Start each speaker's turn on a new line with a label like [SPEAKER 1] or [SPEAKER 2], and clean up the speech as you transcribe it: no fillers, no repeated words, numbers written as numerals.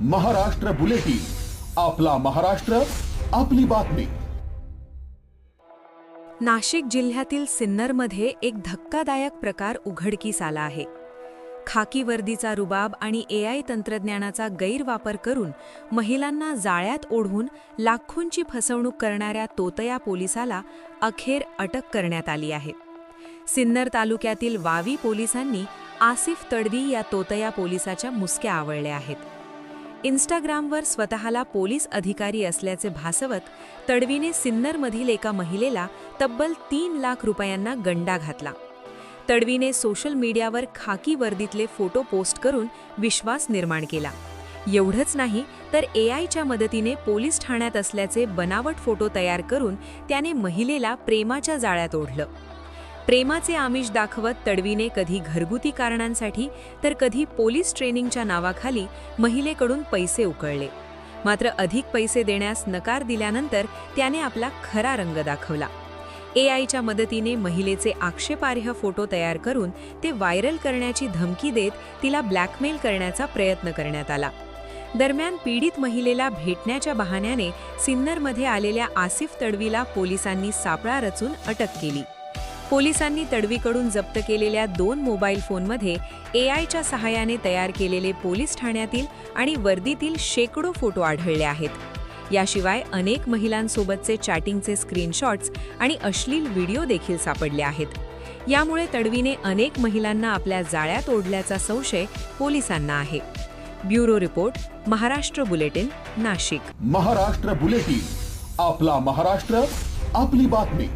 [SPEAKER 1] Maharashtra bulletin, आपला महाराष्ट्र, आपली बातमी।
[SPEAKER 2] नाशिक जिल्ह्यातील सिन्नरमध्ये एक धक्कादायक प्रकार उघडकीस आला आहे। खाकी वर्दीचा रुबाब आणि AI तंत्रज्ञानाचा गैरवापर करून महिलांना जाळ्यात ओढून लाखोंची फसवणूक करणाऱ्या तोतया पोलिसाला अखेर अटक करण्यात आली आहे। सिन्नर तालुक्यातील वावी पोलिसांनी आसिफ तडवी या तोतया पोलिसाच्या मुसक्या आवळल्या आहेत। इंस्टाग्रामवर स्वतःला पोलीस अधिकारी असल्याचे भासवत तडवीने सिन्नरमधील एका महिलेला तब्बल 3 लाख रुपयांना गंडा घातला। तडवीने सोशल मीडियावर खाकी वर्दीतले फोटो पोस्ट करून विश्वास निर्माण केला। एवढंच नाही तर AIच्या मदतीने पोलीस ठाण्यात असल्याचे बनावट फोटो तयार करून त्याने महिलेला प्रेमाच्या जाळ्यात ओढलं। प्रेमाचे आमिष दाखवत तडवीने कधी घरगुती कारणांसाठी तर कधी पोलीस ट्रेनिंगच्या नावाखाली महिलेकडून पैसे उकळले। मात्र अधिक पैसे देण्यास नकार दिल्यानंतर त्याने आपला खरा रंग दाखवला। AIच्या मदतीने महिलेचे आक्षेपार्ह फोटो तयार करून ते व्हायरल करण्याची धमकी देत तिला ब्लॅकमेल करण्याचा प्रयत्न करण्यात आला। दरम्यान पीडित महिलेला भेटण्याच्या बहाण्याने सिन्नरमध्ये आलेल्या आसिफ तडवीला पोलिसांनी सापळा रचून अटक केली। पोलिसांनी तडवीकडून जप्त केलेल्या 2 मोबाईल फोनमध्ये AIच्या सहाय्याने तयार केलेले पोलीस ठाण्यातील आणि वर्दीतील शेकडो फोटो आढळले आहेत। याशिवाय अनेक महिलांसोबतचे चॅटिंगचे स्क्रीनशॉट्स आणि अश्लील व्हिडिओ देखील सापडले आहेत। यामुळे तडवीने अनेक महिलांना आपल्या जाळ्यात ओढल्याचा संशय पोलिसांना आहे। Bureau report, Maharashtra bulletin, Nashik.
[SPEAKER 1] Maharashtra bulletin, आपला महाराष्ट्र, आपली बातमी।